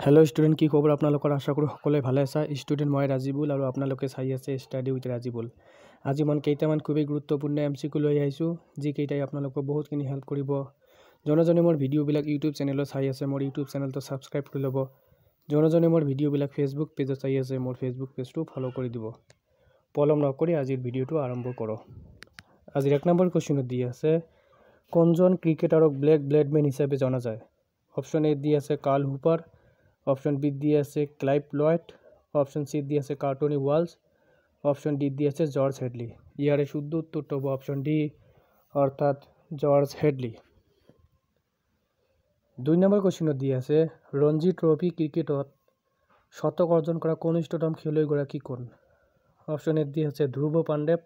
Hello student की खबर आपलोकर आशा करूँ सकले भाले आसा स्टूडेंट मैं राजीबुल और आपलोके चाई आछे स्टाडी उइथ राजीबुल। आज मैं केइटामान खूबेই गुरुत्वपूर्ण एमसीक्यू লৈ আহিছোঁ जी केइटाই आपलोকক बहुतखिनि हेल्प करिब। जने मोर भिडिओबिलाक यूट्यूब चेनेলত चाई आछे मोर यूट्यूब चेनेलটো सबस्क्राइब करि लब। जने मोर भिडिओबिलाक फेसबुक पेजत चाई आछे मोर फेसबुक पेजটো फलो करि दिब। पलम नकरि आजिर भिडिओটো आरम्भ करो। आजिर 1 नम्बर क्वेश्चन दि आछे कोनजन क्रिकेटारक ब्लैक ब्लेडमैन हिसाबे जाना जाय। ऑप्शन ए दि आछे कार्ल हुपर, ऑप्शन बी दी आछे क्लाइव लॉयड, ऑप्शन सी दी आछे कार्टनी वाल्स, ऑप्शन डी दी आछे जर्ज हेडली। यारे शुद्ध उत्तरটো হ'ব ऑप्शन डी अर्थात जर्ज हेडली। 2 नम्बर क्वेश्चन दी आछे रणजी ट्रफी क्रिकेटत शतक अर्जन करा कनिष्ठतम खेलुवैगराकी कोन। ऑप्शन ए दी आछे ध्रुव पांडेव,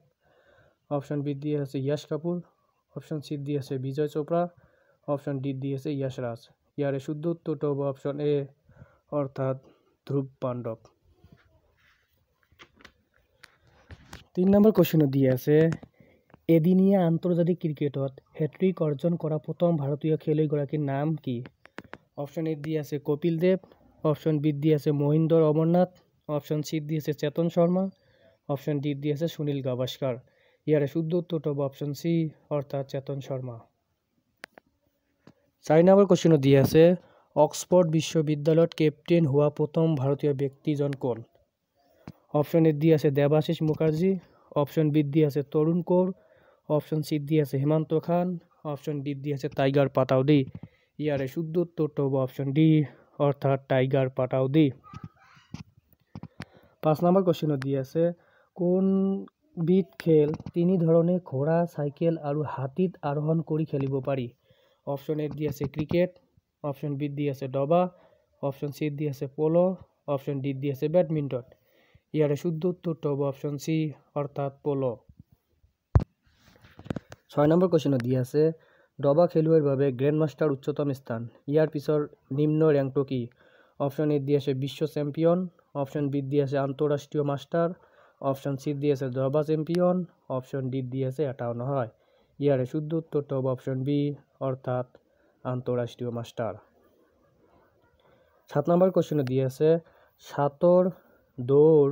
ऑप्शन बी दी आछे यश कपूर, ऑप्शन सी दी आछे विजय चोपड़ा, ऑप्शन डी दी आछे यश राज। यारे शुद्ध उत्तरটো হ'ব ऑप्शन ए अर्थात ध्रुव पांडव। 3 नम्बर क्वेश्चन दी आछे एदिनिया आंतर्जातिक क्रिकेटत हैट्रिक अर्जन करा प्रथम भारतीय खेलुवैगराकीर नाम कि। ऑप्शन ए दी आछे कपिल देव, ऑप्शन बी दी आछे महेंद्र अमरनाथ, ऑप्शन सी दी आछे चेतन शर्मा, ऑप्शन डी दी आछे सुनील गावस्कर। यारे शुद्ध उत्तरটো হ'ব ऑप्शन सी अर्थात चेतन शर्मा। 4 नम्बर क्वेश्चन दी आछे ऑक्सफोर्ड विश्वविद्यालयत कैप्टेन हुआ प्रथम भारतीय व्यक्तिजन कोन। ऑप्शन ए दी आछे देवाशीष मुखार्जी, ऑप्शन बी दी आछे तरुण कौर, ऑप्शन सी दी आछे हेमंत खान, ऑप्शन डी दी आछे टाइगर पाटाउदी। यारे शुद्ध उत्तरটো হ'ব ऑप्शन डी अर्थात टाइगर पाटाउदी। 5 नम्बर क्वेश्चन दी आछे कोनबिध खेल তিনি ধৰণে ঘোड़ा साइकेल और हाथीत आरोहण करि खेलिब पारि। ऑप्शन ए दी आछे क्रिकेट, ऑप्शन बी दी आछे दबा, ऑप्शन सी दी आछे पोलो, ऑप्शन डी दी आछे बैडमिंटन। यारे शुद्ध उत्तरটো হ'ব ऑप्शन सी अर्थात पोलो। 6 नम्बर क्वेश्चन दी आछे दबा खेलुवैर भावे ग्रैंडमास्टर उच्चतम स्थान यार पिछर निम्न रैंकটো कि। ऑप्शन ए दी आछे विश्व चैम्पियन, ऑप्शन बी दी आछे आंतरराष्ट्रीय मास्टार, ऑप्शन सी दी आछे दबा चैम्पियन, ऑप्शन डी दी आछे एटाও নহয়। यारे शुद्ध उत्तरটো হ'ব ऑप्शन बी अर्थात आंतरराष्ट्रीय मास्टार। 7 नम्बर क्वेश्चन दी आछे सातर दौड़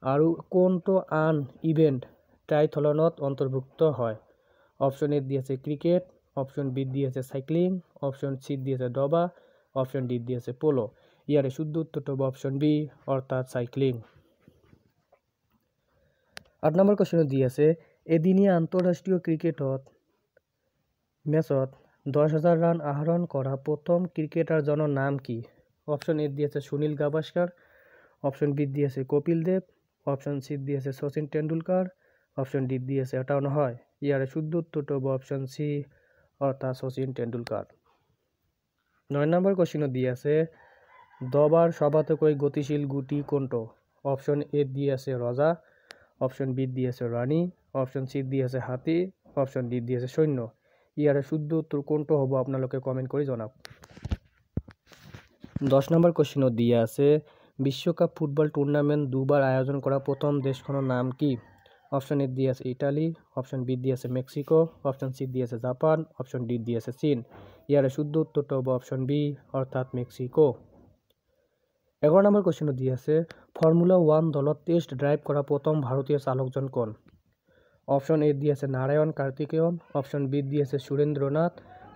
और कोनটো आन इवेंट ट्राइथलनत अंतर्भुक्त है। ऑप्शन ए दी आछे क्रिकेट, ऑप्शन बी दी आछे साइक्लिंग, ऑप्शन सी दी आछे दबा, ऑप्शन डी दी आछे पोलो। यारे शुद्ध उत्तरটো হ'ব ऑप्शन बी अर्थात साइक्लिंग। 8 नम्बर क्वेश्चन दी आछे एदिनिया आंतरराष्ट्रीय क्रिकेटत मैचत 10,000 रान आहरण करा प्रथम क्रिकेटारजনৰ नाम कि। ऑप्शन ए दी आछे सुनील गावस्कर, ऑप्शन बी दी आछे कपिल देव, ऑप्शन सी दी आछे सचिन तेंडुलकर, ऑप्शन डी दी आछे एटाও নহয়। यारे शुद्ध उत्तरটো হ'ব ऑप्शन सी अर्थात सचिन तेंडुलकर। 9 नम्बर क्वेश्चन दी आछे दबार सबातोকৈ गतिशील गुटी कोनটো। ऑप्शन ए दी आछे रजा, ऑप्शन बी दी आछे रानी, ऑप्शन सी दी आछे हाथी, ऑप्शन डी दी आछे सैन्य। यारे शुद्ध उत्तर कोनটো হ'ব आपनालोके कमेंट करि जनाब। 10 नम्बर क्वेश्चन दी आछे विश्वकप फुटबल टूर्नामेंट दुबार आयोजन करा प्रथम देशखনৰ नाम कि। ऑप्शन ए दी आछे इटाली, ऑप्शन बी दी आछे मेक्सिको, ऑप्शन सी दी आछे जापान, ऑप्शन डी दी आछे चीन। यारे शुद्ध उत्तरটো হ'ব ऑप्शन बी अर्थात मेक्सिको। 11 नम्बर क्वेश्चन दी आछे फर्मुला 1 दलत टेस्ट ड्राइव करा प्रथम भारतीय चालकजन कोन। ऑप्शन ए दी आछे नारायण कार्तिकेयन, ऑप्शन बी दी आछे सुरेंद्र नाथ,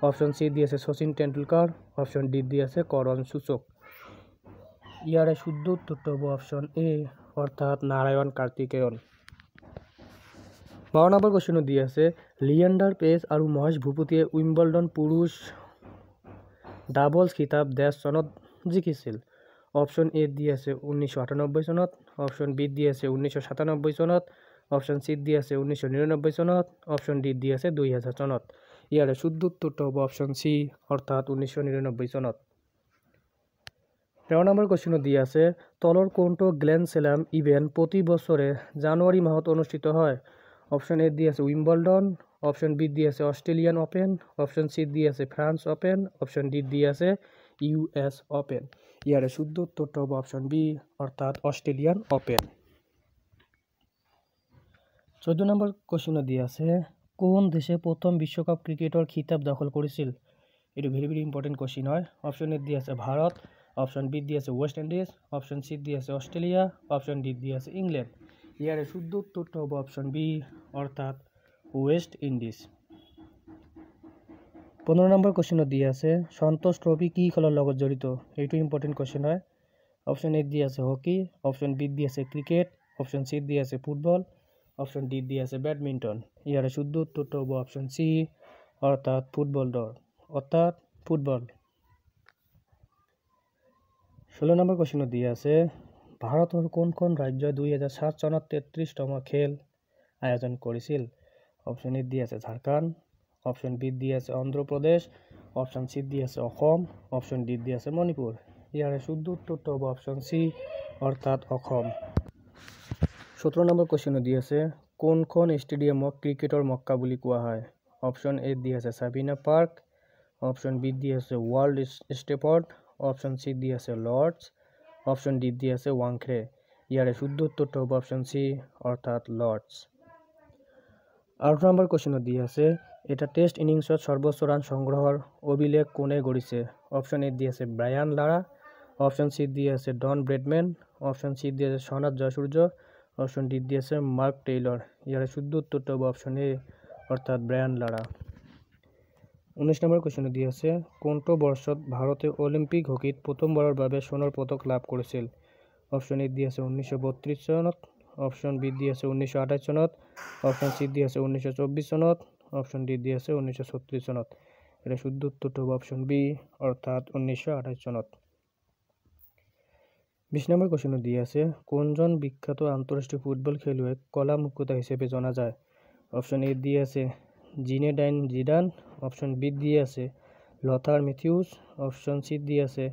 ऑप्शन सी दी आछे सचिन तेंडुलकर, ऑप्शन डी दी आछे करण सूचक। यारे शुद्ध उत्तरটো হ'ব ऑप्शन ए अर्थात नारायण कार्तिकेयन। 12 नम्बर क्वेश्चन दी आछे लिएंडर पेस और महेश भूपतिये उइम्बलडन पुरुष डाबल्स खिताब डैश सनत जिकिছিল। ऑप्शन ए दी आछे 1998 सनत, ऑप्शन बी दी आछे 1997 सनत, ऑप्शन सी दी आछे 1999 सनत, ऑप्शन डी दी आछे 2000 सनत। यारे शुद्ध उत्तरটো হ'ব ऑप्शन सी अर्थात 1999 सनत। 13 नम्बर क्वेश्चन दी आछे तलर कोनটো ग्रैंड स्लैम इवेंट प्रति बछरे জানুৱাৰী माहत अनुष्ठित হয়। ऑप्शन ए दी आछे उइम्बलडन, ऑप्शन बी दी आछे ऑस्ट्रेलियन ओपन, ऑप्शन सी दी आछे फ्रांस ओपन, ऑप्शन डी दी आछे यूएस ओपन। यारे शुद्ध उत्तरটো হ'ব ऑप्शन बी अर्थात ऑस्ट्रेलियन ओपन। 14 नम्बर क्वेश्चन दी आछे কোন দেশে প্রথম বিশ্বকাপ ক্ৰিকেটৰ খিতাপ দখল কৰিছিল। এটো ভেরি ভেরি ইম্পর্টেন্ট কোশ্চিন হয়। অপশন এ দি আছে ভারত, অপশন বি দি আছে ৱেষ্ট ইণ্ডিজ, অপশন চি দি আছে অষ্ট্ৰেলিয়া, অপশন ডি দি আছে ইংলেণ্ড। ইয়াৰে শুদ্ধ উত্তৰটো হ'ব অপশন বি অৰ্থাৎ ৱেষ্ট ইণ্ডিজ। 15 নম্বৰ কুৱেশ্যনত দি আছে সন্তোষ ট্ৰফি কি খেলৰ লগত জড়িত? এইটো ইম্পৰ্টেণ্ট কুৱেশ্যন হয়। অপশন এ দি আছে হকী, অপশন বি দি আছে ক্ৰিকেট, অপশন চি দি আছে ফুটবল, অপশন ডি দি আছে বেডমিণ্টন। ইয়াৰে শুদ্ধ উত্তৰটো হ'ব অপশন চি অৰ্থাৎ ফুটবল ফুটবল। 16 নম্বৰ কুৱেশ্যনত দি আছে ভাৰতৰ কোনখন ৰাজ্যই 2007 চনত 33তম খেল আয়োজন কৰিছিল? অপশন এ দি আছে ঝাৰখণ্ড, অপশন বি দি আছে অন্ধ্ৰপ্ৰদেশ, অপশন চি দি আছে অসম, অপশন ডি দি আছে মণিপুৰ। ইয়াৰে শুদ্ধ উত্তৰটো হ'ব অপশন চি অৰ্থাৎ অসম। 17 নম্বৰ কুৱেশ্যনত দি আছে কোনখন ষ্টেডিয়ামক ক্ৰিকেটৰ মক্কা বুলি কোৱা হয়? অপশন এ দি আছে সাবিনা পাৰ্ক, অপশন বি দি আছে ৱৰ্ল্ড ষ্টেফৰ্ড, অপশন চি দি আছে লৰ্ডছ, অপশন ডি দি আছে ৱাংখেড়ে। ইয়াৰে শুদ্ধ উত্তৰটো হ'ব অপশন চি অৰ্থাৎ লৰ্ডছ। 18 নম্বৰ কুৱেশ্যনত দি আছে এটা টেষ্ট ইনিংছত সৰ্বোচ্চ ৰান সংগ্ৰহৰ অভিলেখ কোনে গঢ়িছে? অপশন এ দি আছে ব্ৰায়ান লাৰা, অপশন চি দি আছে ডন ব্ৰেডমেন, অপশন চি দি আছে সনাথ জয়সূৰ্য, অপশন ডি দি আছে মাৰ্ক টেইলৰ। ইয়াৰে শুদ্ধ উত্তৰটো হ'ব অপশন এ অৰ্থাৎ ব্ৰায়ান লাৰা। 19 নম্বৰ কুৱেশ্যনত দি আছে কোনটো বৰ্ষত ভাৰতে অলিম্পিক হকীত প্ৰথমবাৰৰ বাবে সোণৰ পদক লাভ কৰিছিল? অপশন এ দি আছে 1932 চনত, অপশন বি দি আছে 1928 চনত, অপশন চি দি আছে 1924 চনত, অপশন ডি দি আছে 1936 চনত। ইয়াৰ শুদ্ধ উত্তৰটো হ'ব অপশন বি অৰ্থাৎ 1928 চনত। 20 নম্বৰ কুৱেশ্যনত দি আছে কোনজন বিখ্যাত আন্তঃৰাষ্ট্ৰীয় ফুটবল খেলুৱৈক কলা মুকুতা হিচাপে জনা যায়? অপশন এ দি আছে জিনেডাইন জিদান, অপশন বি দি আছে লথাৰ মেথিউছ, অপশন চি দি আছে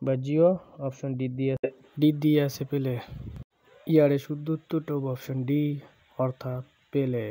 বাজিঅ, অপশন ডি দি আছে পেলে। ইয়াৰে শুদ্ধ উত্তৰটো হ'ব অপশন ডি অৰ্থাৎ পেলে।